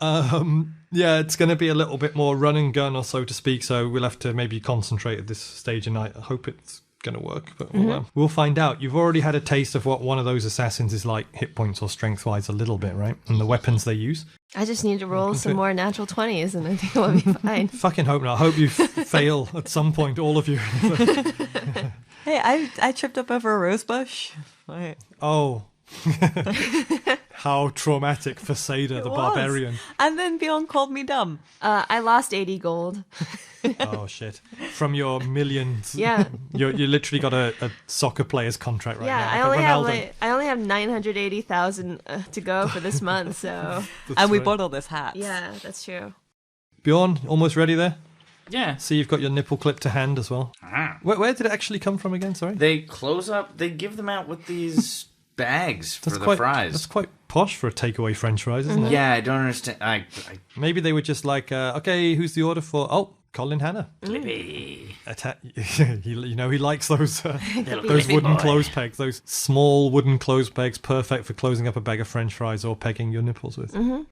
Yeah, it's going to be a little bit more run and gun, or so to speak, so we'll have to maybe concentrate at this stage, and I hope it's going to work, but we'll find out. You've already had a taste of what one of those assassins is like, hit points or strength-wise, a little bit, right? And the weapons they use. I just need to roll some more natural 20s, and I think I'll be fine. Fucking hope not. I hope you fail at some point, all of you. Hey, I tripped up over a rose bush. Right. Oh. How traumatic for Seyda, the barbarian. And then Bjorn called me dumb. I lost 80 gold. Oh, shit. From your millions. Yeah. You literally got a soccer player's contract right now. Yeah, I only have 980,000 to go for this month, so... And we bought all this hats. Yeah, that's true. Bjorn, almost ready there? Yeah. See, you've got your nipple clip to hand as well. Where did it actually come from again, sorry? They close up, they give them out with these bags for the fries. That's quite posh for a takeaway French fries, isn't it? Yeah, I don't understand. Maybe they were just like, okay, who's the order for? Oh, Colin Hanna. Clippy. He likes those wooden clothes pegs, those small wooden clothes pegs, perfect for closing up a bag of French fries or pegging your nipples with. Mm-hmm.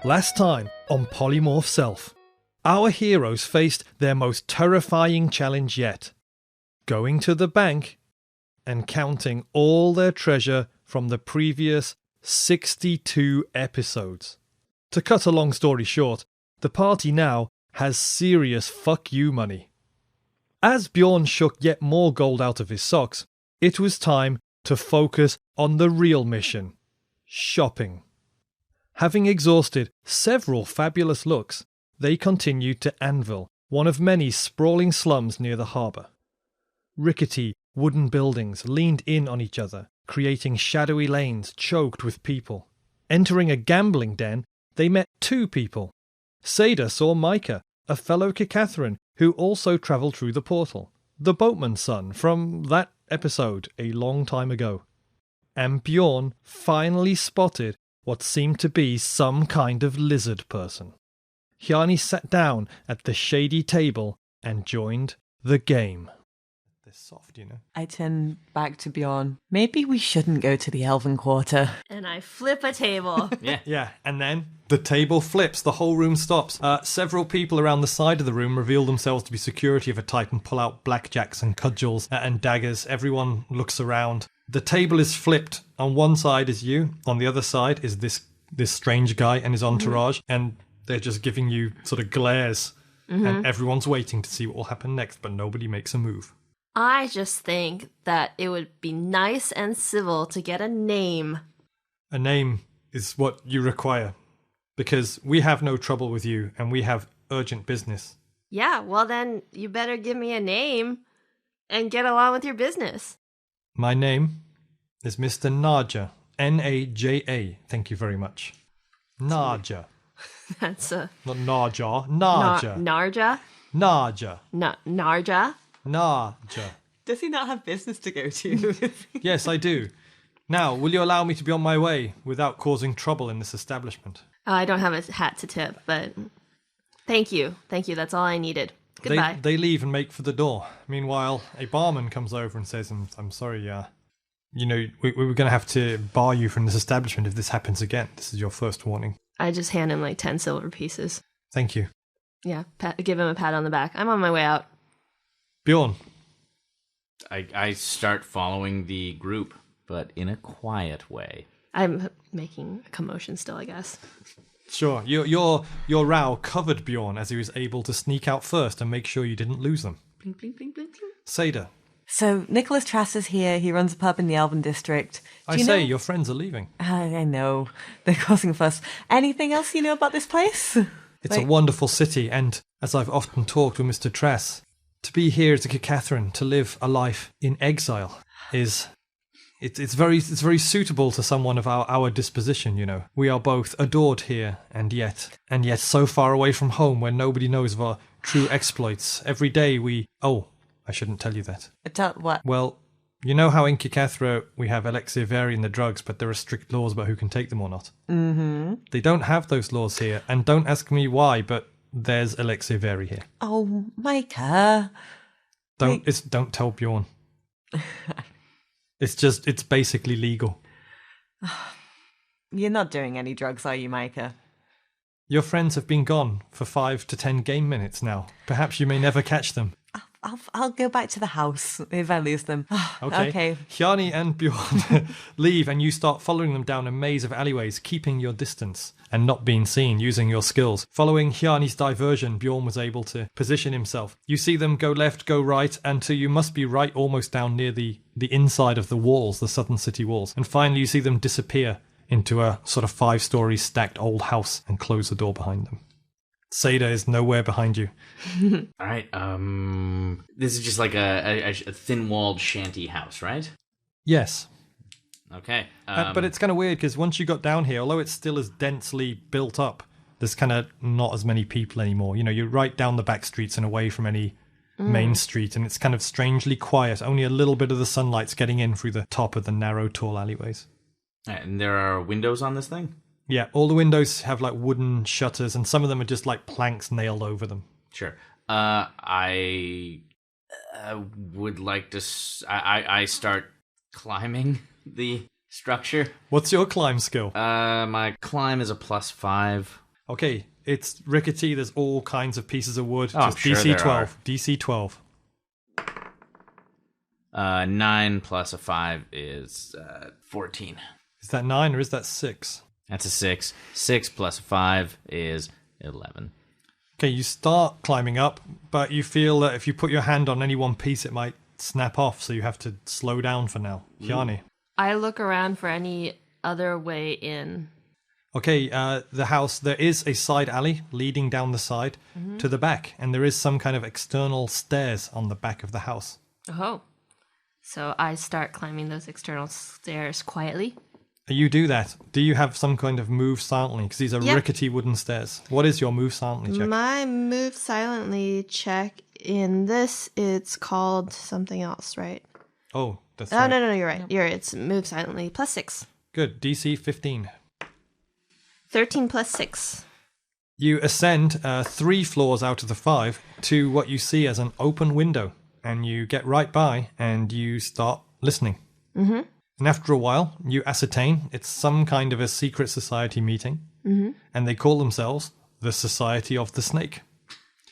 Last time on Polymorph Self, our heroes faced their most terrifying challenge yet. Going to the bank and counting all their treasure from the previous 62 episodes. To cut a long story short, the party now has serious fuck you money. As Bjorn shook yet more gold out of his socks, it was time to focus on the real mission: shopping. Having exhausted several fabulous looks, they continued to Anvil, one of many sprawling slums near the harbour. Rickety wooden buildings leaned in on each other, creating shadowy lanes choked with people. Entering a gambling den, they met two people. Seyda saw Micah, a fellow Kikatharan who also travelled through the portal, the boatman's son from that episode a long time ago. And Bjorn finally spotted what seemed to be some kind of lizard person. Hjani sat down at the shady table and joined the game. They're soft, you know. I turn back to Bjorn. Maybe we shouldn't go to the Elven Quarter. And I flip a table. Yeah, and then the table flips, the whole room stops. Several people around the side of the room reveal themselves to be security of a type and pull out blackjacks and cudgels and daggers. Everyone looks around. The table is flipped. On one side is you, on the other side is this strange guy and his entourage, and they're just giving you sort of glares, and everyone's waiting to see what will happen next, but nobody makes a move. I just think that it would be nice and civil to get a name. A name is what you require, because we have no trouble with you, and we have urgent business. Yeah, well then, you better give me a name and get along with your business. My name is Mr. Naja. Naja. Thank you very much. Naja. That's a... Not Naja. Naja. Narja? Naja. Narja? Naja. Does he not have business to go to? Yes, I do. Now, will you allow me to be on my way without causing trouble in this establishment? I don't have a hat to tip, but thank you. Thank you. That's all I needed. Goodbye. They leave and make for the door. Meanwhile, a barman comes over and says, I'm sorry, we were going to have to bar you from this establishment if this happens again. This is your first warning. I just hand him like 10 silver pieces. Thank you. Yeah, give him a pat on the back. I'm on my way out. Bjorn. I start following the group, but in a quiet way. I'm making a commotion still, I guess. Sure. Your row covered Bjorn as he was able to sneak out first and make sure you didn't lose them. Blink, blink, blink, blink, blink. Seyda. So, Nicholas Trass is here. He runs a pub in the Elven District. Your friends are leaving. I know. They're causing a fuss. Anything else you know about this place? It's a wonderful city, and as I've often talked with Mr. Trass, to be here as a Kikatharan, to live a life in exile, is... It's very suitable to someone of our disposition, you know. We are both adored here, and yet so far away from home where nobody knows of our true exploits. Every day we... Oh, I shouldn't tell you that. What? Well, you know how in Kikathra we have elixir vary in the drugs, but there are strict laws about who can take them or not? Mm-hmm. They don't have those laws here, and don't ask me why, but there's elixir vary here. Oh, Micah. Don't tell Bjorn. It's basically legal. You're not doing any drugs, are you, Micah? Your friends have been gone for 5 to 10 game minutes now. Perhaps you may never catch them. I'll go back to the house if I lose them. Okay. Hjani and Bjorn leave, and you start following them down a maze of alleyways, keeping your distance and not being seen, using your skills. Following Hjani's diversion, Bjorn was able to position himself. You see them go left, go right, until you must be right almost down near the inside of the walls, the southern city walls. And finally you see them disappear into a sort of 5-story stacked old house and close the door behind them. Seyda is nowhere behind you. All right. This is just like a thin-walled shanty house, right? Yes. Okay. But it's kind of weird because once you got down here, although it's still as densely built up, there's kind of not as many people anymore. You know, you're right down the back streets and away from any main street, and it's kind of strangely quiet. Only a little bit of the sunlight's getting in through the top of the narrow, tall alleyways. And there are windows on this thing? Yeah, all the windows have like wooden shutters, and some of them are just like planks nailed over them. Sure. I would like to... I start climbing the structure. What's your climb skill? My climb is a +5. Okay, it's rickety. There's all kinds of pieces of wood. Oh, Just sure DC there 12. are. DC 12. 9 plus a 5 is 14. Is that 9 or is that 6? That's a 6. 6 plus 5 is 11. Okay, you start climbing up, but you feel that if you put your hand on any one piece, it might snap off, so you have to slow down for now. Hjani. I look around for any other way in. Okay, the house, there is a side alley leading down the side to the back, and there is some kind of external stairs on the back of the house. Oh. So I start climbing those external stairs quietly. You do that. Do you have some kind of move silently? Because these are rickety wooden stairs. What is your move silently check? My move silently check in this, it's called something else, right? Oh, that's Oh, right. no, you're right. It's move silently +6. Good. DC 15. 13 plus 6. You ascend 3 floors out of the 5 to what you see as an open window. And you get right by and you start listening. Mm-hmm. And after a while, you ascertain it's some kind of a secret society meeting. Mm-hmm. And they call themselves the Society of the Snake.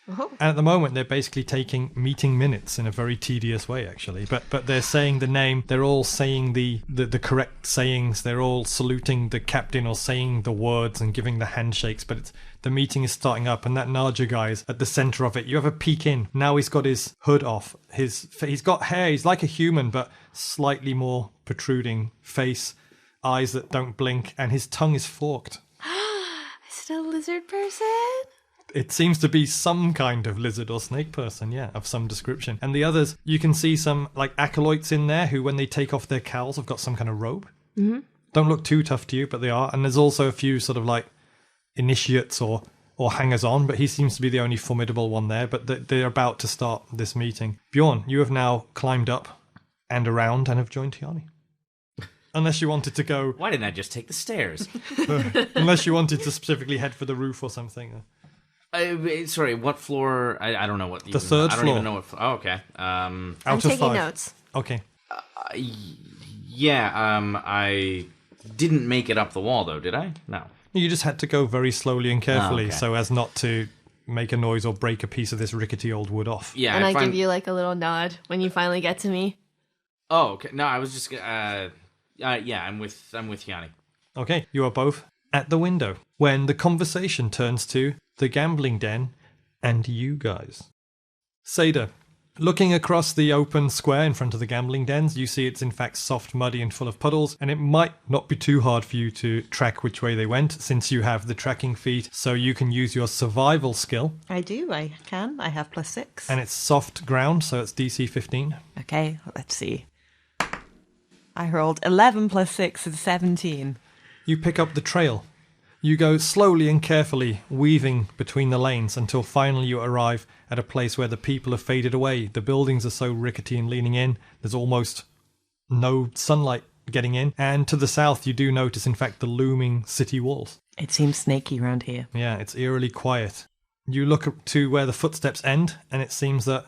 Oh. And at the moment, they're basically taking meeting minutes in a very tedious way, actually. But they're saying the name. They're all saying the correct sayings. They're all saluting the captain or saying the words and giving the handshakes. But the meeting is starting up, and that Naja guy is at the center of it. You have a peek in. Now he's got his hood off. He's got hair. He's like a human, but slightly more protruding face, eyes that don't blink, and his tongue is forked. Is it a lizard person? It seems to be some kind of lizard or snake person, yeah, of some description. And the others, you can see some like acolytes in there who, when they take off their cowls, have got some kind of robe. Mm-hmm. Don't look too tough to you, but they are. And there's also a few sort of like initiates or hangers-on, but he seems to be the only formidable one there. But they're about to start this meeting. Bjorn, you have now climbed up and around and have joined Hjani. Unless you wanted to go... Why didn't I just take the stairs? Unless you wanted to specifically head for the roof or something. Sorry, what floor? I don't know what. The third I don't floor. even know what. Oh, okay. I'm Out of taking 5. notes. Okay. I didn't make it up the wall, though, did I? No. You just had to go very slowly and carefully okay. so as not to make a noise or break a piece of this rickety old wood off. Yeah, And I give you like a little nod when you finally get to me. Oh, okay. No, I was just. Yeah, I'm with Hjani. Okay, you are both at the window when the conversation turns to the gambling den and you guys. Seyda, looking across the open square in front of the gambling dens, you see it's in fact soft, muddy and full of puddles, and it might not be too hard for you to track which way they went since you have the tracking feat, so you can use your survival skill. I do. I can. I have +6. And it's soft ground, so it's DC 15. Okay, let's see. I rolled 11 + 6 is 17. You pick up the trail. You go slowly and carefully, weaving between the lanes until finally you arrive at a place where the people have faded away. The buildings are so rickety and leaning in, there's almost no sunlight getting in. And to the south, you do notice, in fact, the looming city walls. It seems snaky around here. Yeah, it's eerily quiet. You look up to where the footsteps end, and it seems that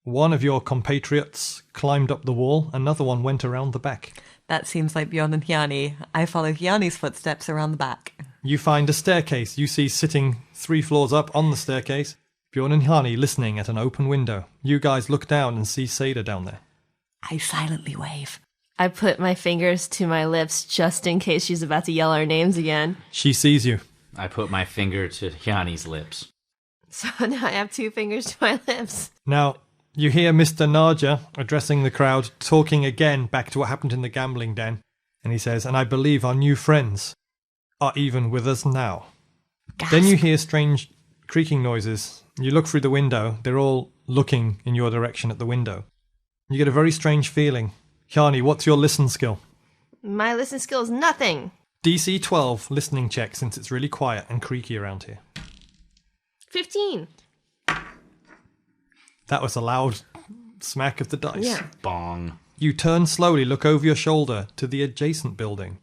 one of your compatriots climbed up the wall, another one went around the back. That seems like Bjorn and Hjani. I follow Hjani's footsteps around the back. You find a staircase. You see sitting 3 floors up on the staircase, Bjorn and Hjani listening at an open window. You guys look down and see Seyda down there. I silently wave. I put my fingers to my lips just in case she's about to yell our names again. She sees you. I put my finger to Hjani's lips. So now I have 2 fingers to my lips. Now, you hear Mr. Narja addressing the crowd, talking again back to what happened in the gambling den. And he says, and I believe our new friends are even with us now. Gasp. Then you hear strange creaking noises. You look through the window. They're all looking in your direction at the window. You get a very strange feeling. Hjani, what's your listen skill? My listen skill is nothing. DC 12 listening check since it's really quiet and creaky around here. 15. That was a loud smack of the dice. Yeah. Bong. You turn slowly, look over your shoulder to the adjacent building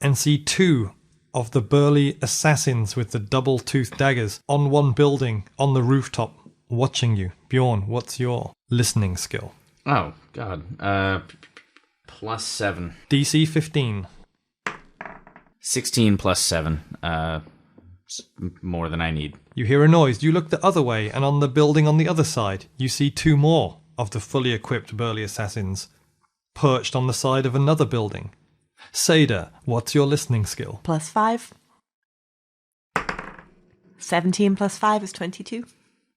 and see 2 of the burly assassins with the double-toothed daggers on one building on the rooftop watching you. Bjorn, what's your listening skill? Oh, God. Plus 7. DC 15. 16 plus 7. More than I need. You hear a noise. You look the other way, and on the building on the other side, you see 2 more of the fully equipped burly assassins perched on the side of another building. Seyda, what's your listening skill? Plus 5. 17 plus 5 is 22.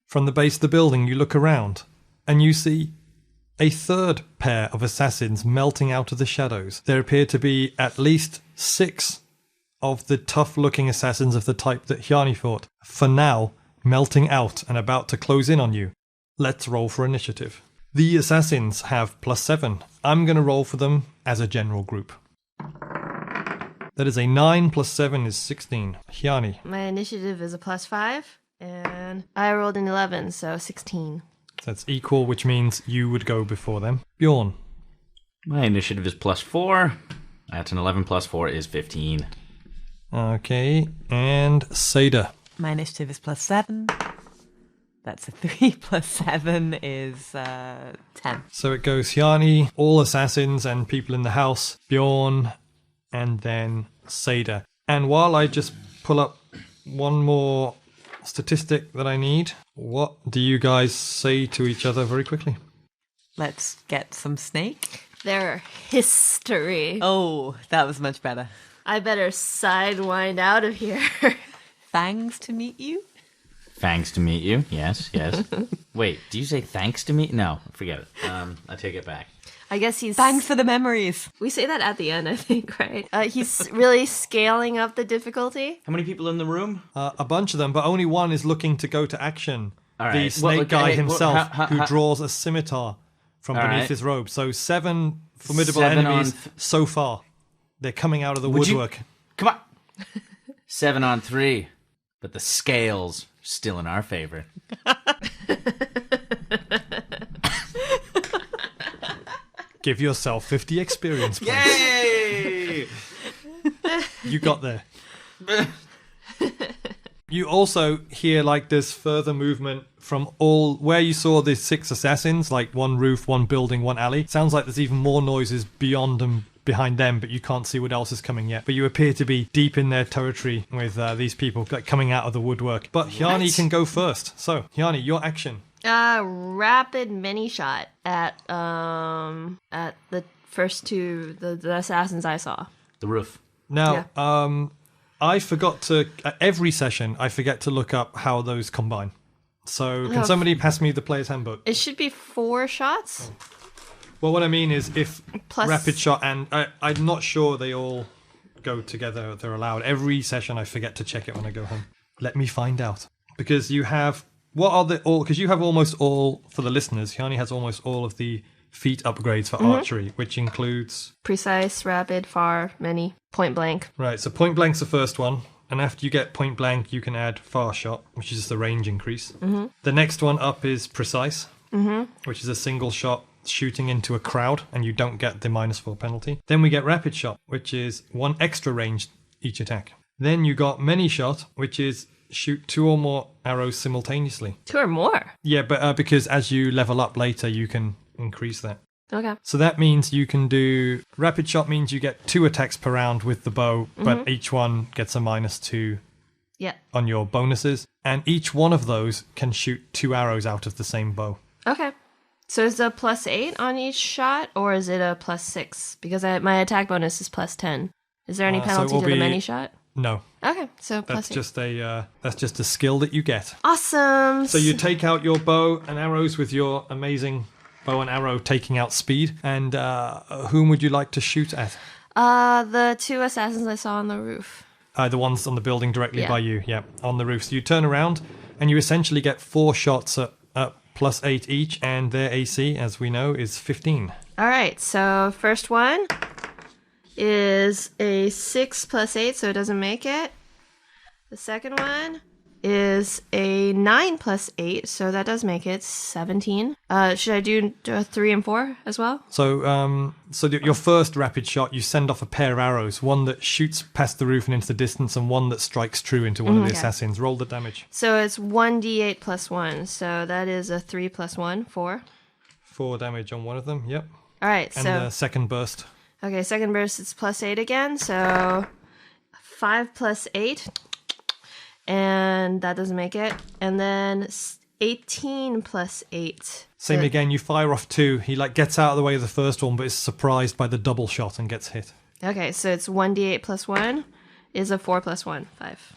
From the base of the building, you look around, and you see a 3rd pair of assassins melting out of the shadows. There appear to be at least 6 of the tough-looking assassins of the type that Hjani fought, for now, melting out and about to close in on you. Let's roll for initiative. The assassins have plus 7. I'm going to roll for them as a general group. That is a 9 plus 7 is 16. Hjani. My initiative is a plus 5, and I rolled an 11, so 16. That's equal, which means you would go before them. Bjorn. My initiative is plus 4. That's an 11 plus 4 is 15. Okay, and Seyda. My initiative is plus 7. That's a 3 plus 7 is 10. So it goes Hjani, all assassins and people in the house, Bjorn, and then Seyda. And while I just pull up one more statistic that I need, what do you guys say to each other very quickly? Let's get some snake. Their history. Oh, that was much better. I better sidewind out of here. Fangs to meet you? Thanks to meet you. Yes, yes. Wait, do you say thanks to me? No, forget it. I take it back. I guess he's... Thanks for the memories. We say that at the end, I think, right? He's really scaling up the difficulty. How many people in the room? A bunch of them, but only one is looking to go to action. All The right. snake Well, guy okay, himself, well, who draws a scimitar from All beneath right. his robe. So 7 formidable 7 enemies on so far. They're coming out of the Would you- woodwork. Come on. 7 on 3. But the scales still in our favor. Give yourself 50 experience points. Yay! You got there. You also hear like there's further movement from all where you saw the 6 assassins, like one roof, one building, one alley. Sounds like there's even more noises beyond them, behind them, but you can't see what else is coming yet. But you appear to be deep in their territory with these people like, coming out of the woodwork. But Hjani can go first. So, Hjani, your action. Rapid mini shot at the first 2 the assassins I saw. The roof. Now, I forgot to, at every session, I forget to look up how those combine. So, can somebody pass me the player's handbook? It should be 4 shots. Well, what I mean is if Plus- rapid shot and I'm not sure they all go together, they're allowed. Every session I forget to check it when I go home. Let me find out. Because you have, what are the all, because you have almost all, for the listeners, Hjani has almost all of the feat upgrades for archery, which includes... Precise, rapid, far, many, point blank. Right, so point blank's the first one. And after you get point blank, you can add far shot, which is just the range increase. The next one up is precise, which is a single shot shooting into a crowd, and you don't get the -4 penalty. Then we get rapid shot, which is 1 extra range each attack. Then you got many shot, which is shoot 2 or more arrows simultaneously. 2 or more. Yeah, but because as you level up later, you can increase that. Okay. So that means you can do... Rapid shot means you get 2 attacks per round with the bow, but each one gets a -2 Yeah. on your bonuses. And each one of those can shoot 2 arrows out of the same bow. Okay. So is it a +8 on each shot, or is it a +6? Because my attack bonus is +10. Is there any So it penalty will to the be- many shot? No, Okay, so that's +8. that's just a skill that you get. Awesome. So you take out your bow and arrows with your amazing bow and arrow taking out speed. And whom would you like to shoot at? The 2 assassins I saw on the roof. The ones on the building directly Yeah. by you, yeah, on the roof. So you turn around and you essentially get 4 shots at +8 each, and their AC, as we know, is 15. All right, so first one is a 6 + 8, so it doesn't make it. The second one is a 9 + 8, so that does make it 17. Should I do 3 and 4 as well? So, your first rapid shot, you send off a pair of arrows, one that shoots past the roof and into the distance, and one that strikes true into one of the Okay. assassins. Roll the damage. So it's 1d8 + 1, so that is a 3 + 1, 4. 4 damage on one of them. Yep. All right, And so the second burst. okay, second burst it's +8 again, so 5 + 8, and that doesn't make it. And then 18 + 8. Same So- again. You fire off 2. He gets out of the way of the first one, but is surprised by the double shot and gets hit. Okay, so it's 1d8 + 1 is a 4 + 1, 5.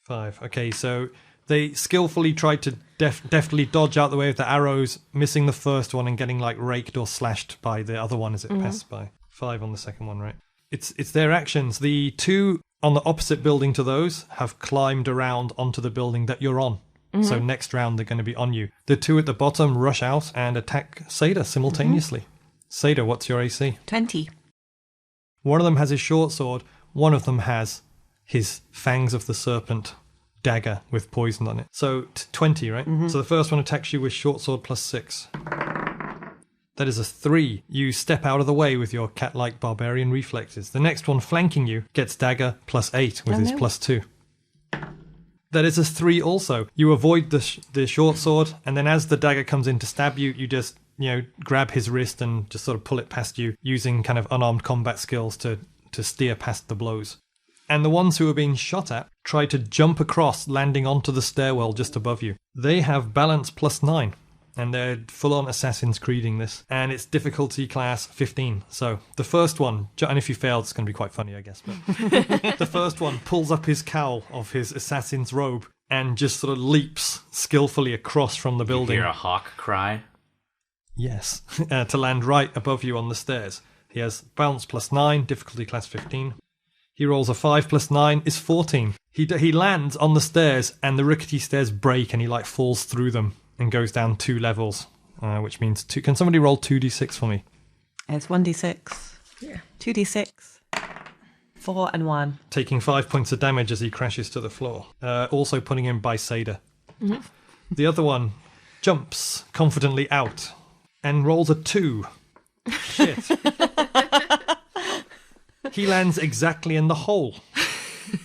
5. Okay, so they skillfully tried to deftly dodge out the way of the arrows, missing the first one and getting raked or slashed by the other one as it passed by. 5 on the second one, right? It's their actions. The 2 on the opposite building to those have climbed around onto the building that you're on. So next round they're going to be on you. The 2 at the bottom rush out and attack Seyda simultaneously. Seyda, what's your AC? 20. One of them has his short sword. One of them has his Fangs of the Serpent dagger with poison on it. So 20, right? So the first one attacks you with short sword +6. That is a 3. You step out of the way with your cat-like barbarian reflexes. The next one flanking you gets dagger +8 with his +2. That is a 3 also. You avoid the short sword, and then as the dagger comes in to stab you, you just grab his wrist and just sort of pull it past you using kind of unarmed combat skills to steer past the blows. And the ones who are being shot at try to jump across, landing onto the stairwell just above you. They have balance +9. And they're full-on Assassin's Creeding this. And it's difficulty class 15. So the first one, and if you fail, it's going to be quite funny, I guess. But the first one pulls up his cowl of his assassin's robe and just sort of leaps skillfully across from the You building. hear a hawk cry. Yes, to land right above you on the stairs. He has balance +9, difficulty class 15. He rolls a 5 + 9 is 14. He lands on the stairs and the rickety stairs break and he falls through them and goes down 2 levels, which means 2. Can somebody roll 2d6 for me? It's 1d6. Yeah. 2d6. 4 and 1. Taking 5 points of damage as he crashes to the floor. Also putting him by Seyda. The other one jumps confidently out and rolls a 2. Shit. He lands exactly in the hole.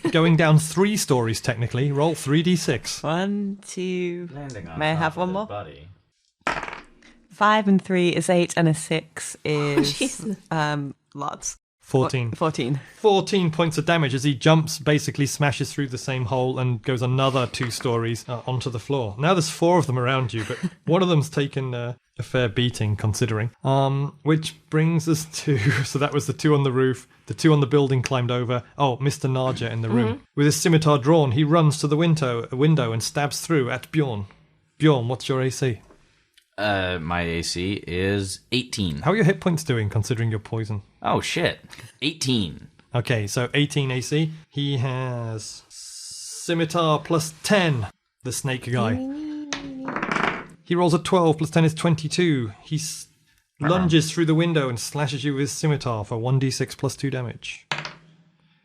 Going down 3 stories technically. Roll 3d6. 1, 2. Landing on May I top have of one his more? buddy. 5 and 3 is 8, and a 6 is Jesus. lots. 14. 14. 14 points of damage as he jumps, basically smashes through the same hole and goes another 2 stories onto the floor. Now there's 4 of them around you, but one of them's taken a fair beating, considering. Which brings us to... So that was the 2 on the roof. The 2 on the building climbed over. Oh, Mr. Narja in the room. With his scimitar drawn, he runs to the window and stabs through at Bjorn. Bjorn, what's your AC? My AC is 18. How are your hit points doing, considering your poison? Oh, shit. 18. Okay, so 18 AC. He has scimitar +10, the snake guy. He rolls a 12 +10 is 22. He's lunges through the window and slashes you with his scimitar for 1d6 plus 2 damage.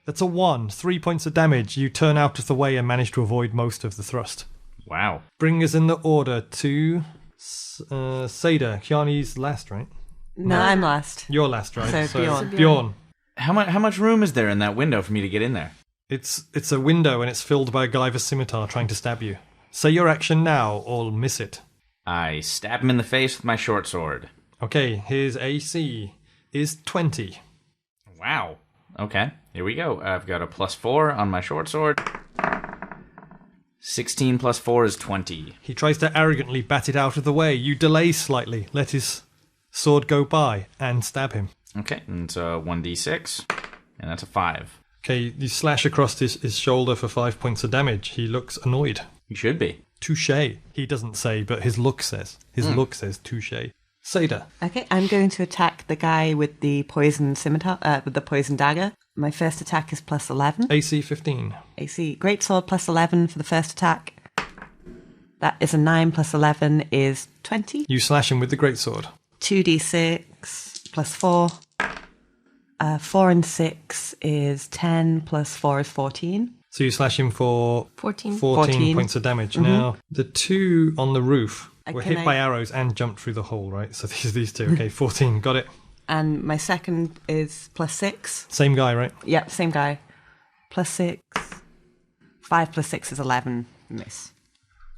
That's a 1. 3 points of damage. You turn out of the way and manage to avoid most of the thrust. Wow. Bring us in the order to Seyda. Hjani's last, right? No, I'm last. You're last, right? So Bjorn. How much room is there in that window for me to get in there? It's a window and it's filled by a guy with a scimitar trying to stab you. Say your action now or miss it. I stab him in the face with my short sword. Okay, his AC is 20. Wow. Okay, here we go. I've got a +4 on my short sword. 16 plus 4 is 20. He tries to arrogantly bat it out of the way. You delay slightly, let his sword go by, and stab him. Okay, and it's a 1d6, and that's a 5. Okay, you slash across his shoulder for 5 points of damage. He looks annoyed. You should be. Touché. He doesn't say, but his look says. His look says touché. Seyda. Okay, I'm going to attack the guy with the poison scimitar, with the poison dagger. My first attack is +11. AC 15. AC greatsword +11 for the first attack. That is a 9 plus 11 is 20. You slash him with the greatsword. 2d6 +4. 4 and 6 is 10 plus 4 is 14. So you slash him for 14. 14 points of damage. Now, the two on the roof were Can hit by arrows and jumped through the hole, right? So these two. Okay, 14. Got it. And my second is +6. Same guy, right? Yep, same guy. +6. 5 plus 6 is 11. Miss.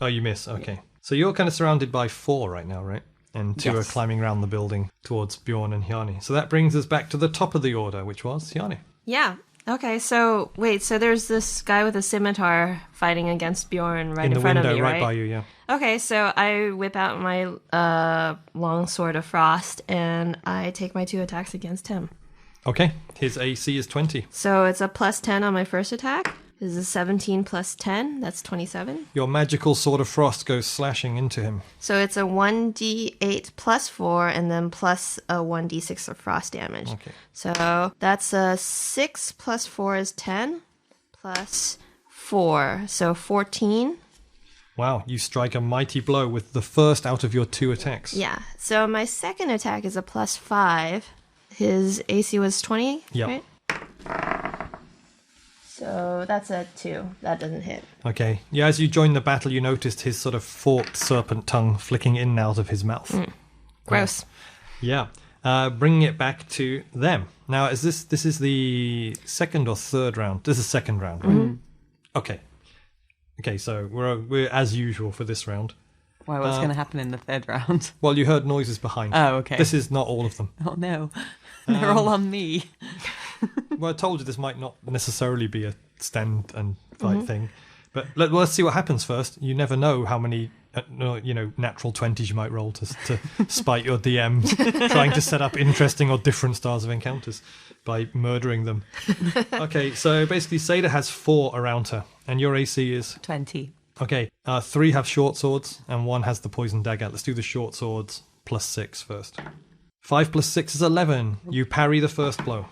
Oh, you miss. Okay. So you're kind of surrounded by 4 right now, right? And 2 Yes. are climbing around the building towards Bjorn and Hjani. So that brings us back to the top of the order, which was Hjani. Yeah. Okay, so wait, so there's this guy with a scimitar fighting against Bjorn right in the front window, of me, right right? by you, yeah. Okay, so I whip out my long sword of frost and I take my 2 attacks against him. Okay. His AC is 20. So it's a +10 on my first attack. This is a 17 plus 10. That's 27. Your magical sword of frost goes slashing into him. So it's a 1d8 plus 4 and then plus a 1d6 of frost damage. Okay. So that's a 6 plus 4 is 10 plus 4. So 14. Wow, you strike a mighty blow with the first out of your 2 attacks. Yeah. So my second attack is a +5. His AC was 20, Yep. right? So that's a 2. That doesn't hit. Okay. Yeah, as you join the battle, you noticed his sort of forked serpent tongue flicking in and out of his mouth. Gross. Yeah. Bringing it back to them. Now, is this is the second or third round? This is second round, right? Okay. Okay, so we're as usual for this round. Why, what's going to happen in the third round? Well, you heard noises behind. Oh, okay. This is not all of them. Oh, no. They're all on me. Well, I told you this might not necessarily be a stand and fight thing, but let's see what happens first. You never know how many, natural 20s you might roll to spite your DMs trying to set up interesting or different styles of encounters by murdering them. Okay, so basically Seyda has 4 around her, and your AC is 20. okay. 3 have short swords, and 1 has the poison dagger. Let's do the short swords +6 first. 5 plus 6 is 11. You parry the first blow.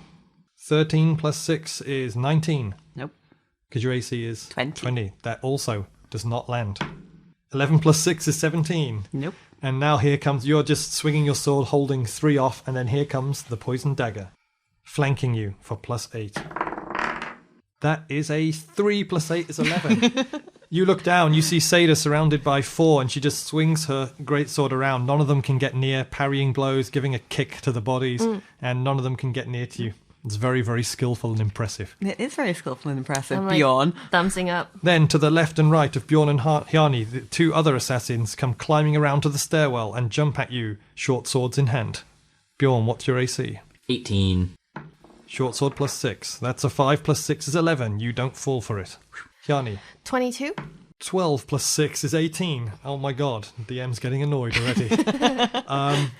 13 plus 6 is 19. Nope. Because your AC is 20. That also does not land. 11 plus 6 is 17. Nope. And now here comes, you're just swinging your sword, holding 3 off, and then here comes the poison dagger, flanking you for +8. That is a 3 plus 8 is 11. You look down, you see Seyda surrounded by 4, and she just swings her greatsword around. None of them can get near, parrying blows, giving a kick to the bodies, and none of them can get near to you. It's very, very skillful and impressive. It is very skillful and impressive. I'm like Bjorn. thumbsing up. Then, to the left and right of Bjorn and Hjani, the 2 other assassins come climbing around to the stairwell and jump at you, short swords in hand. Bjorn, what's your AC? 18. Short sword +6. That's a 5 plus 6 is 11. You don't fall for it. Hjani. 22. 12 plus 6 is 18. Oh my god, DM's getting annoyed already.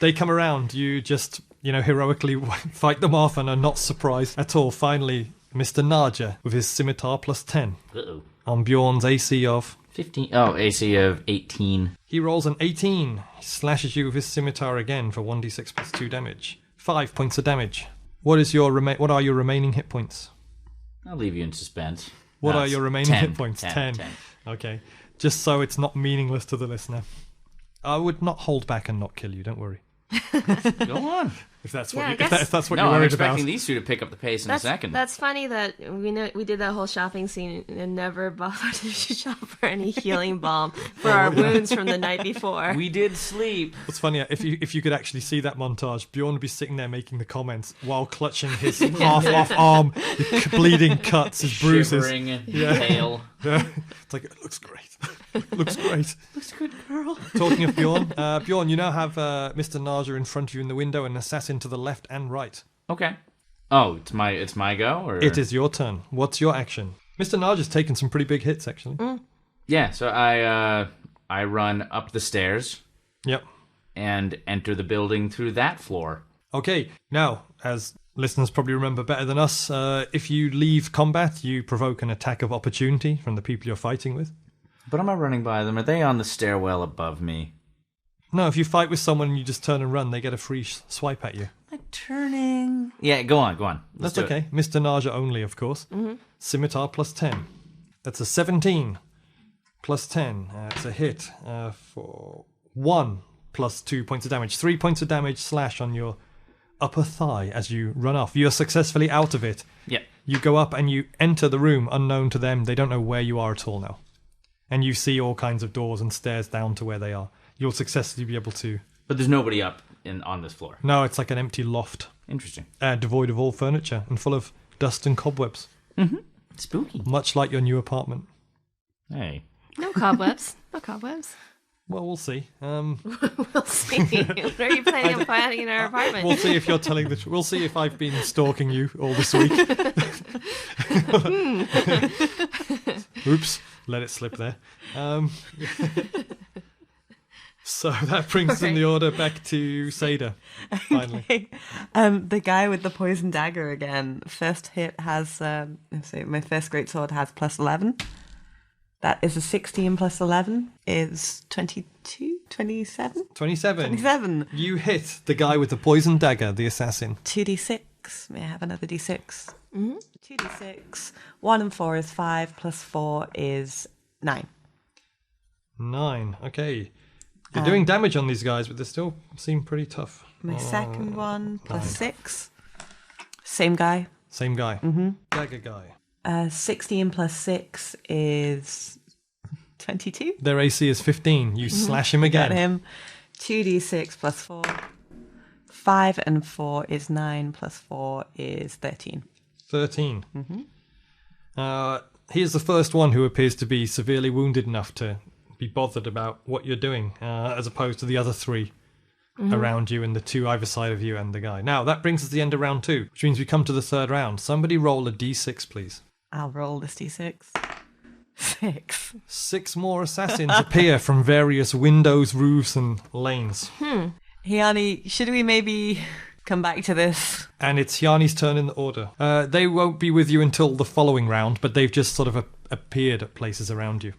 They come around, you just, heroically fight them off and are not surprised at all. Finally, Mr. Naja with his scimitar +10 Uh-oh. on Bjorn's AC of 15. Oh, AC of 18. He rolls an 18. He slashes you with his scimitar again for 1d6 plus 2 damage. 5 points of damage. What are your remaining hit points? I'll leave you in suspense. What are That's your remaining 10, hit points? 10. Okay. Just so it's not meaningless to the listener. I would not hold back and not kill you, don't worry. Go on. If that's Yeah, what I you, guess- if that's what No, you're I'm worried expecting about. these two to pick up the pace in a second. That's funny that we did that whole shopping scene and never bothered to shop for any healing balm for our wounds from the night before. We did sleep. What's funny, if you could actually see that montage, Bjorn would be sitting there making the comments while clutching his half-off arm, his bleeding cuts, his bruises. Shivering, pale. Yeah. It's like, it looks great. It looks great. Looks good, girl. Talking of Bjorn, Bjorn, you now have Mr. Naja in front of you in the window and an assassin to the left and right. Okay. Oh, it's my go? Or? It is your turn. What's your action? Mr. Naja's taken some pretty big hits, actually. Yeah, so I run up the stairs Yep. and enter the building through that floor. Okay, now, as listeners probably remember better than us, if you leave combat, you provoke an attack of opportunity from the people you're fighting with. But I'm not running by them. Are they on the stairwell above me? No, if you fight with someone and you just turn and run, they get a free swipe at you. I'm turning. Yeah, go on. Let's That's do okay. Mr. Naja only, of course. Scimitar plus 10. That's a 17 plus 10. It's a hit for 1 plus 2 points of damage. 3 points of damage slash on your upper thigh as you run off. You're successfully out of it. Yeah. You go up and you enter the room unknown to them. They don't know where you are at all now. And you see all kinds of doors and stairs down to where they are. You'll successfully be able to... But there's nobody up on this floor. No, it's like an empty loft. Interesting. Devoid of all furniture and full of dust and cobwebs. Spooky. Much like your new apartment. Hey. No cobwebs. No cobwebs. Well, we'll see. We'll see. What are you planning on finding in our apartment? We'll see if you're telling the truth. We'll see if I've been stalking you all this week. Oops, let it slip there. So that brings us in the order back to Seyda, finally. The guy with the poison dagger again. First hit has, let's see, my first greatsword has plus 11. That is a 16 plus 11 is 22, 27? 27. 27. You hit the guy with the poison dagger, the assassin. 2d6. May I have another d6? 2d6. 1 and 4 is 5, plus 4 is 9. 9. Okay. You're doing damage on these guys, but they still seem pretty tough. My second one, plus 6. Same guy. Same guy. Dagger guy. 16 plus 6 is 22. Their AC is 15. You slash him Got again. him. 2d6 plus 4. 5 and 4 is 9, plus 4 is 13. 13. Here's the first one who appears to be severely wounded enough to be bothered about what you're doing, as opposed to the other 3 around you and the 2 either side of you and the guy. Now, that brings us to the end of round 2, which means we come to the third round. Somebody roll a d6, please. I'll roll this d6. 6. 6 more assassins appear from various windows, roofs, and lanes. Hjani, should we maybe come back to this? And it's Hjani's turn in the order. They won't be with you until the following round, but they've just sort of appeared at places around you.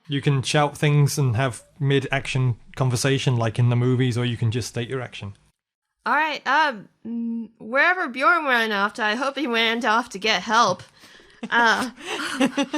You can shout things and have mid-action conversation like in the movies, or you can just state your action. All right. Wherever Bjorn went off to, I hope he went off to get help.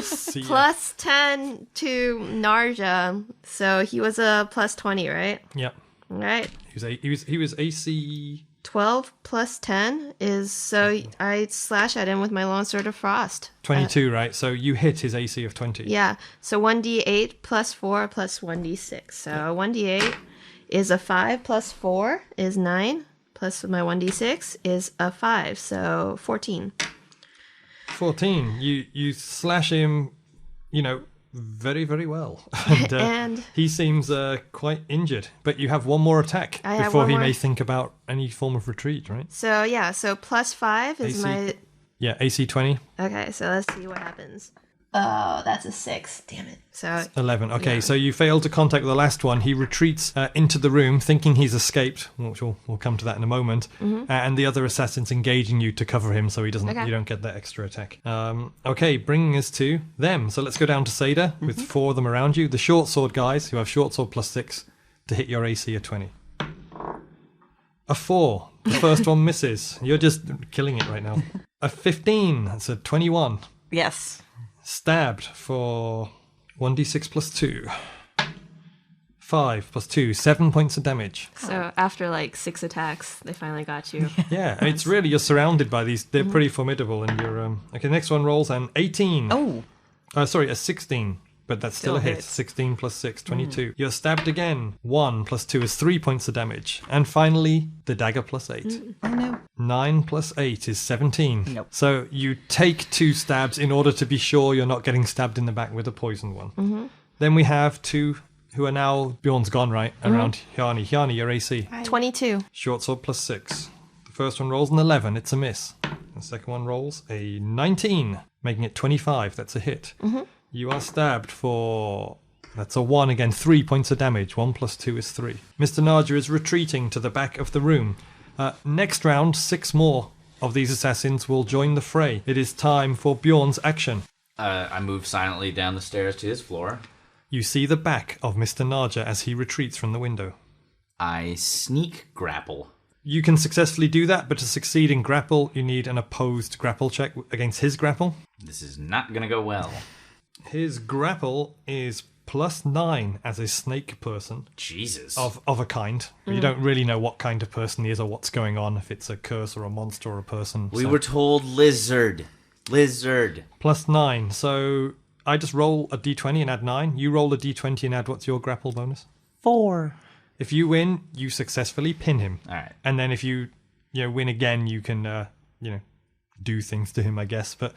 See ya. Plus 10 to Narja, so he was a plus 20, right? Yep. All right. He was AC 12 plus 10 is, so I slash at him with my Longsword of Frost. 22, right? So you hit his AC of 20. Yeah, so 1d8 plus 4 plus 1d6. So 1d8 is a 5 plus 4 is 9, plus my 1d6 is a 5, so 14. 14. You slash him, very, very well. And, And- he seems quite injured. But you have one more attack I have before one he more. may think about any form of retreat, right? So yeah, so plus 5 is AC. my... Yeah, AC 20, Okay, so let's see what happens. Oh, that's a 6. Damn it. So 11. Okay, Yeah. so you failed to contact the last one. He retreats into the room, thinking he's escaped, which we'll come to that in a moment. And the other assassin's engaging you to cover him, so he doesn't. Okay. You don't get that extra attack. Okay, bringing us to them. So let's go down to Seyda with 4 of them around you. The short sword guys who have short sword plus 6 to hit your AC of 20. A 4. The first one misses. You're just killing it right now. A 15. That's a 21. Yes. Stabbed for 1d6 plus 2. 5 plus 2, 7 points of damage. So after like 6 attacks, they finally got you. Yeah, it's really, you're surrounded by these. They're pretty formidable, and you're... Okay, next one rolls an 18. Oh. Sorry, a 16. But that's still a hit. 16 plus 6, 22. You're stabbed again. 1 plus 2 is 3 points of damage. And finally, the dagger plus 8. Oh, no. 9 plus 8 is 17. Nope. So you take 2 stabs in order to be sure you're not getting stabbed in the back with a poisoned one. Then we have 2 who are now... Bjorn's gone, right? Around Hjani. Hjani, your AC. 22. Short sword plus 6. The first one rolls an 11. It's a miss. The second one rolls a 19, making it 25. That's a hit. You are stabbed for... That's a 1 again. 3 points of damage. 1 plus 2 is 3. Mr. Naja is retreating to the back of the room. Next round, 6 more of these assassins will join the fray. It is time for Bjorn's action. I move silently down the stairs to his floor. You see the back of Mr. Naja as he retreats from the window. I sneak grapple. You can successfully do that, but to succeed in grapple, you need an opposed grapple check against his grapple. This is not going to go well. His grapple is plus 9 as a snake person. Jesus. Of a kind. You don't really know what kind of person he is or what's going on, if it's a curse or a monster or a person. We were told lizard. Lizard. Plus 9. So I just roll a d20 and add 9. You roll a d20 and add what's your grapple bonus? 4. If you win, you successfully pin him. All right. And then if you win again, you can do things to him, I guess. But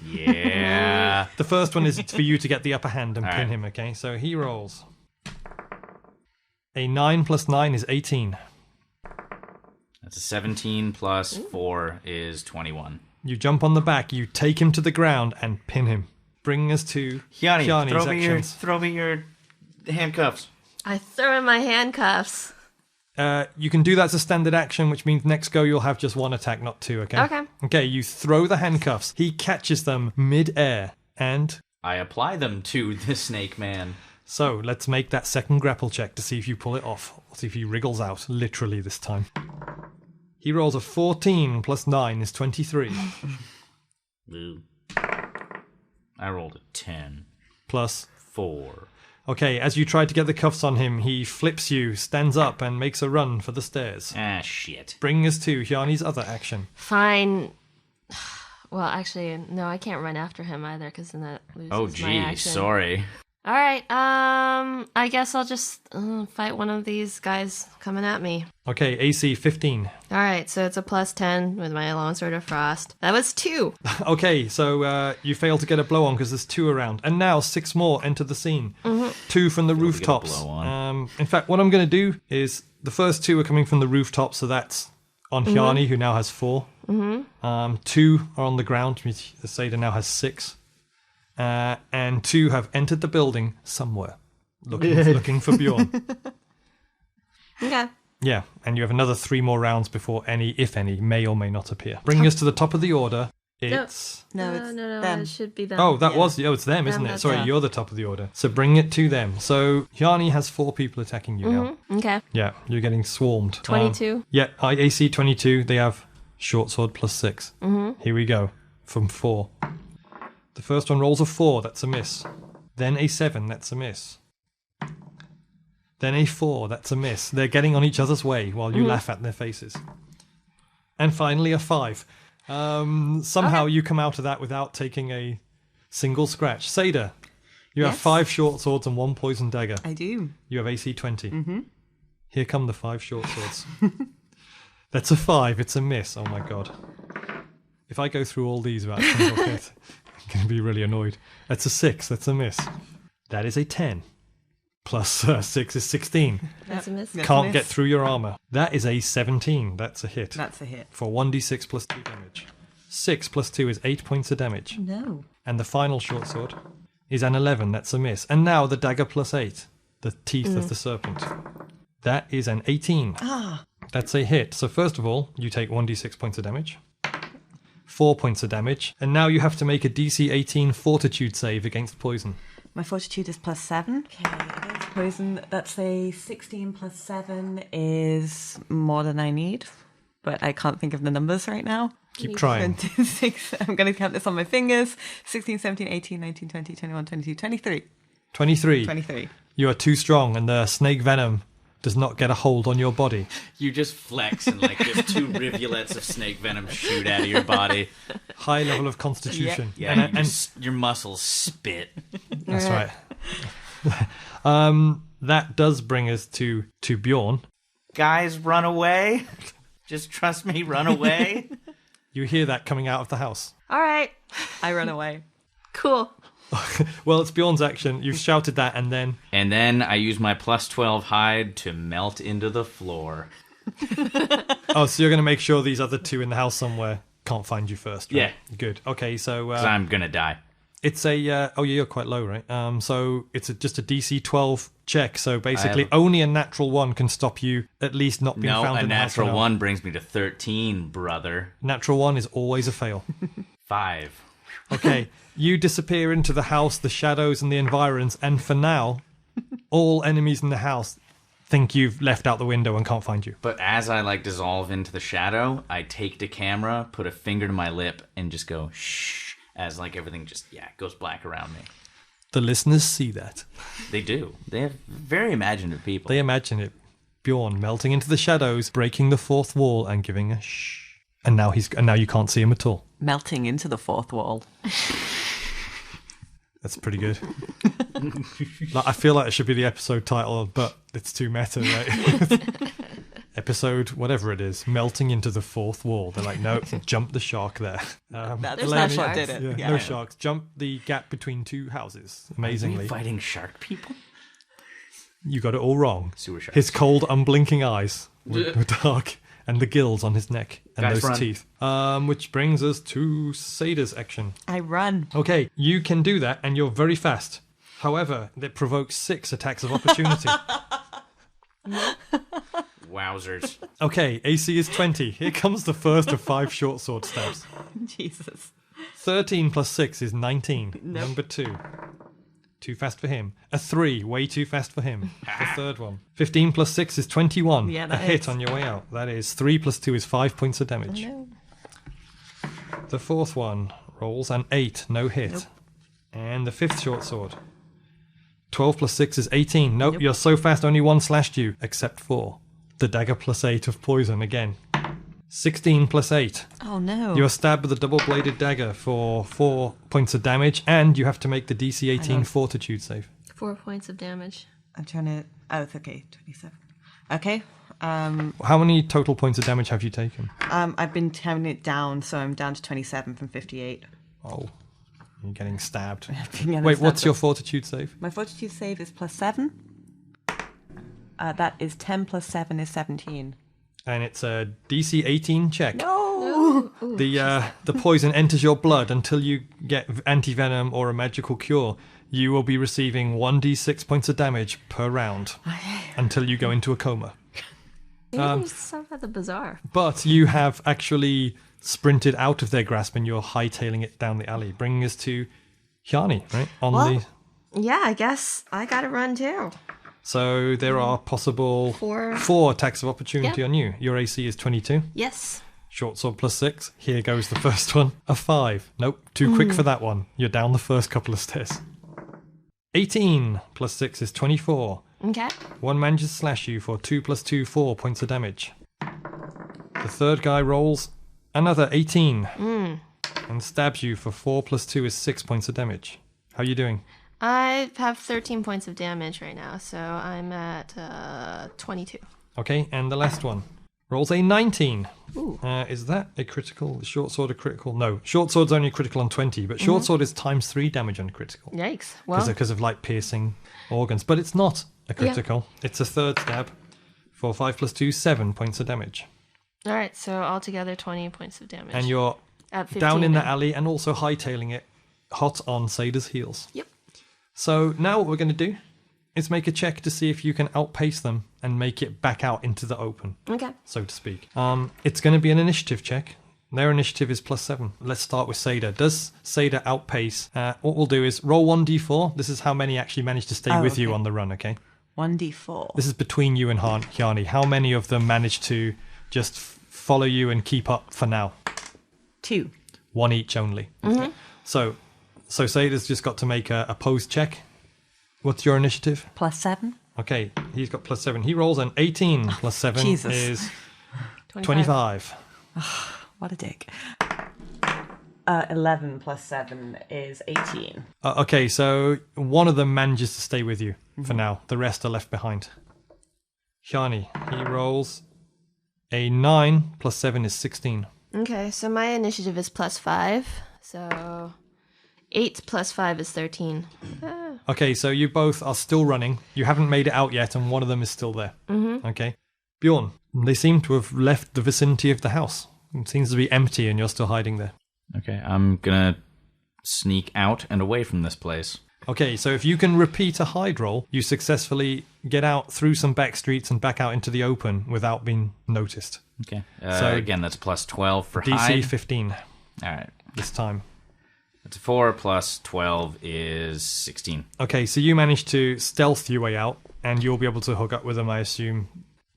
yeah. the first one is for you to get the upper hand and All pin right. him, okay? So he rolls. A 9 plus 9 is 18. That's a 17 plus 4 is 21. You jump on the back, you take him to the ground and pin him. Bring us to Hjani, Hjani's actions. throw me your handcuffs. I throw in my handcuffs. You can do that as a standard action, which means next go you'll have just 1 attack, not 2, okay? Okay. Okay, you throw the handcuffs. He catches them mid-air, and... I apply them to the snake man. So, let's make that second grapple check to see if you pull it off. Or see if he wriggles out, literally this time. He rolls a 14 plus 9 is 23. Ooh. I rolled a 10. Plus... 4. Okay, as you try to get the cuffs on him, he flips you, stands up, and makes a run for the stairs. Ah, shit. Bring us to Hjani's other action. Fine. Well, actually, no, I can't run after him either, because then that loses Oh, my gee, action. sorry. All right, I guess I'll just fight one of these guys coming at me. Okay, AC 15. All right, so it's a plus 10 with my long sword of frost. That was 2. Okay, so you fail to get a blow on because there's 2 around. And now 6 more enter the scene. 2 from the rooftops. blow on. In fact, what I'm going to do is the first 2 are coming from the rooftop, so that's on Hjani, who now has 4. 2 are on the ground, which Seyda now has 6. And 2 have entered the building somewhere, looking for Bjorn. Okay. Yeah, and you have another 3 more rounds before any, if any, may or may not appear. Bringing us to the top of the order, it's... No, it's no, them. it should be them. Oh, that Yeah. was... Oh, it's them, isn't it? that's Sorry, them. you're the top of the order. So bring it to them. So Hjani has 4 people attacking you now. Okay. Yeah, you're getting swarmed. 22. Yeah, AC 22, they have short sword plus 6. Here we go, from 4. The first one rolls a 4, that's a miss. Then a 7, that's a miss. Then a 4, that's a miss. They're getting on each other's way while you laugh at their faces. And finally a 5. Somehow you come out of that without taking a single scratch. Seyda, you have Yes? 5 short swords and 1 poison dagger. I do. You have AC 20. Here come the 5 short swords. That's a 5, it's a miss. Oh my god. If I go through all these without a single hit, I'm going to be really annoyed. That's a 6, that's a miss. That is a 10. Plus 6 is 16. That's a miss. That's a Can't miss. get through your armor. That is a 17. That's a hit. That's a hit. For 1d6 plus 2 damage. 6 plus 2 is 8 points of damage. No. And the final short sword is an 11. That's a miss. And now the dagger plus 8. The teeth of the serpent. That is an 18. That's a hit. So first of all, you take 1d6 points of damage. 4 points of damage. And now you have to make a DC 18 fortitude save against poison. My fortitude is plus 7. Okay, against poison, that's a 16 plus 7 is more than I need. But I can't think of the numbers right now. Keep trying. 26, I'm going to count this on my fingers. 16, 17, 18, 19, 20, 21, 22, 23. 23. 23. You are too strong, and the snake venom does not get a hold on your body. You just flex and like just 2 rivulets of snake venom shoot out of your body. High level of constitution. Yeah, and your muscles spit. That's right. That does bring us to Bjorn. Guys, run away. Just trust me, run away. You hear that coming out of the house. All right. I run away. Cool. Well, it's Bjorn's action. You've shouted that, and then... And then I use my +12 hide to melt into the floor. Oh, so you're going to make sure these other 2 in the house somewhere can't find you first, right? Yeah. Good. Okay, so... Because I'm going to die. It's a... oh, yeah, you're quite low, right? So it's just a DC 12 check. So basically, only a natural 1 can stop you at least not being found in the house. No, a natural 1 brings me to 13, brother. Natural 1 is always a fail. 5. Okay, you disappear into the house, the shadows, and the environs, and for now, all enemies in the house think you've left out the window and can't find you. But as I like dissolve into the shadow, I take the camera, put a finger to my lip, and just go shh, as like everything just goes black around me. The listeners see that. They do. They have very imaginative people. They imagine it. Bjorn melting into the shadows, breaking the 4th wall, and giving a shh. And now you can't see him at all. Melting into the 4th wall. That's pretty good. Like, I feel like it should be the episode title, but it's too meta, right? Episode, whatever it is, melting into the 4th wall. They're like, no, jump the shark there. That's no what sharks. did it. No sharks. Jump the gap between 2 houses. Are Amazingly. we fighting shark people? You got it all wrong. Sewer sharks. His cold, unblinking eyes were dark, and the gills on his neck, and Guys, those run. teeth. Which brings us to Seyda's action. I run. Okay, you can do that, and you're very fast. However, it provokes 6 attacks of opportunity. Wowzers. Okay, AC is 20. Here comes the first of 5 short sword stabs. Jesus. 13 plus 6 is 19. Number 2. Too fast for him. A 3, way too fast for him. The third one. 15 plus 6 is 21. Yeah, a that hit is. on your way out. That is 3 plus 2 is 5 points of damage. No. The 4th one rolls an 8, no hit. Nope. And the 5th short sword. 12 plus 6 is 18. Nope, you're so fast only 1 slashed you, except for the dagger plus 8 of poison again. 16 plus 8. Oh no. You are stabbed with a double-bladed dagger for 4 points of damage, and you have to make the DC 18 fortitude save. 4 points of damage. I'm trying to... Oh, it's okay. 27. Okay. How many total points of damage have you taken? I've been counting it down, so I'm down to 27 from 58. Oh, you're getting stabbed. Yeah, Wait, that's what's not your fortitude save? My fortitude save is +7. That is 10 plus 7 is 17. And it's a DC 18 check. No! The poison enters your blood until you get anti-venom or a magical cure. You will be receiving 1d6 points of damage per round until you go into a coma. There's stuff at the bazaar. But you have actually sprinted out of their grasp and you're hightailing it down the alley, bringing us to Hjani, right? Yeah, I guess I gotta run too. So there are possible 4 attacks of opportunity on you. Your AC is 22. Yes. Short sword plus 6. Here goes the first one. A 5. Nope, too quick for that one. You're down the first couple of stairs. 18 plus 6 is 24. Okay. One manages to slash you for 2 plus 2, 4 points of damage. The third guy rolls another 18 and stabs you for 4 plus 2 is 6 points of damage. How are you doing? I have 13 points of damage right now, so I'm at 22. Okay, and the last one rolls a 19. Ooh. Is that a critical? Short sword a critical? No, short sword's only critical on 20, but short sword is times 3 damage on critical. Yikes. Well, Because of like piercing organs. But it's not a critical. It's a third stab for 5 plus 2, 7 points of damage. all right, so altogether 20 points of damage. And you're at 15 down in the now. alley and also hightailing it hot on Seyda's heels. Yep. So now what we're going to do is make a check to see if you can outpace them and make it back out into the open, Okay. so to speak. It's going to be an initiative check. Their initiative is +7. Let's start with Seyda. Does Seyda outpace? What we'll do is roll 1d4. This is how many actually manage to stay with you on the run, okay? 1d4. This is between you and Hjani. How many of them manage to just follow you and keep up for now? 2. 1 each only. Okay. So Seyda's just got to make a pose check What's your initiative? +7. Okay, he's got +7. He rolls an 18 plus 7 Jesus. is 25. What a dick. 11 plus 7 is 18. Okay, so one of them manages to stay with you for now. The rest are left behind. Hjani, he rolls a 9 plus 7 is 16. Okay, so my initiative is +5. So 8 plus 5 is 13. Okay, so you both are still running. You haven't made it out yet, and one of them is still there. Okay. Bjorn, they seem to have left the vicinity of the house. It seems to be empty, and you're still hiding there. Okay, I'm gonna sneak out and away from this place. Okay, so if you can repeat a hide roll, you successfully get out through some back streets and back out into the open without being noticed. Okay. So again, that's +12 for DC hide. 15 All right. this time. That's 4 plus 12 is 16. Okay, so you managed to stealth your way out, and you'll be able to hook up with them, I assume,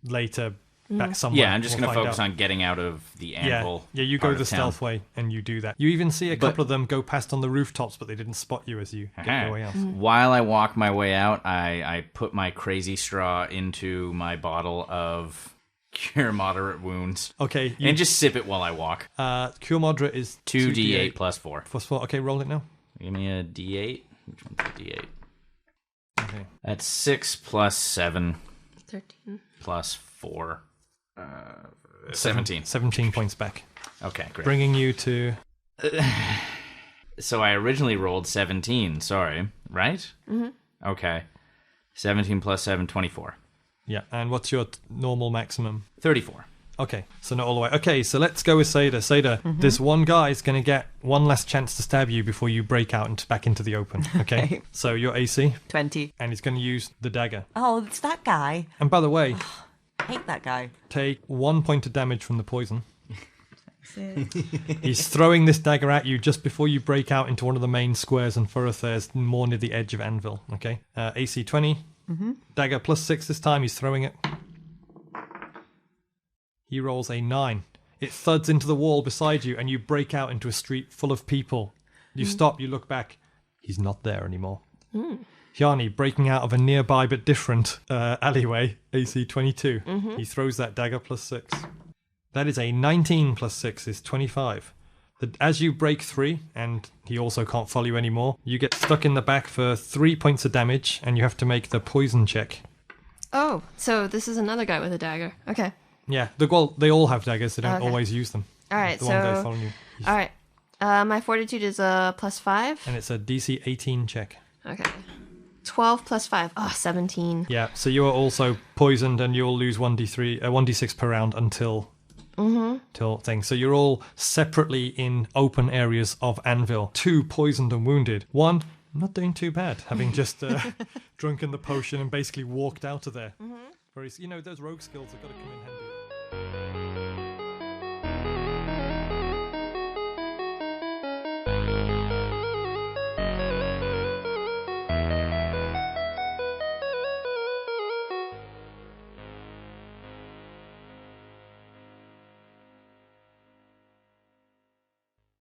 later back somewhere. Yeah, I'm just We'll going to find focus out. on getting out of the anvil. Yeah, you go the stealth way, and you do that. You even see a couple of them go past on the rooftops, but they didn't spot you as you get your way out. While I walk my way out, I put my crazy straw into my bottle of cure moderate wounds. Okay. And just sip it while I walk. Cure Moderate is 2d8 plus 4. Plus 4. Okay, roll it now. Give me a d8. Which one's a d8? Okay. That's 6 plus 7 13. plus 4. 17. 17 points back. Okay, great. Bringing you to... So I originally rolled 17, sorry, right? Okay. 17 plus 7, 24. Yeah, and what's your normal maximum? 34. Okay, so not all the way. Okay, so let's go with Seyda. Seyda, this one guy's going to get one last chance to stab you before you break out and back into the open. Okay? Okay. So your AC, 20. and he's going to use the dagger. Oh, it's that guy. And by the way, Hate that guy. take 1 point of damage from the poison. He's throwing this dagger at you just before you break out into one of the main squares and thoroughfares more near the edge of Anvil. Okay? AC 20. Dagger plus 6 this time. He's throwing it. He rolls a 9. It thuds into the wall beside you, and you break out into a street full of people. You stop, you look back. He's not there anymore. Hjani, breaking out of a nearby but different alleyway, AC 22. He throws that dagger plus 6. That is a 19 plus 6 is 25. As you break 3, and he also can't follow you anymore, you get stuck in the back for 3 points of damage, and you have to make the poison check. Oh, so this is another guy with a dagger. Okay. Yeah, they all have daggers. They don't Okay. always use them. All right, The one guy so... following you. All right. My fortitude is a +5. And it's a DC 18 check. Okay. 12 plus 5. Oh, 17. Yeah, so you are also poisoned, and you'll lose 1d6 per round until till thing. So you're all separately in open areas of Anvil. 2 poisoned and wounded. 1 not doing too bad, having just drunken the potion and basically walked out of there. Very, those rogue skills have got to come in handy.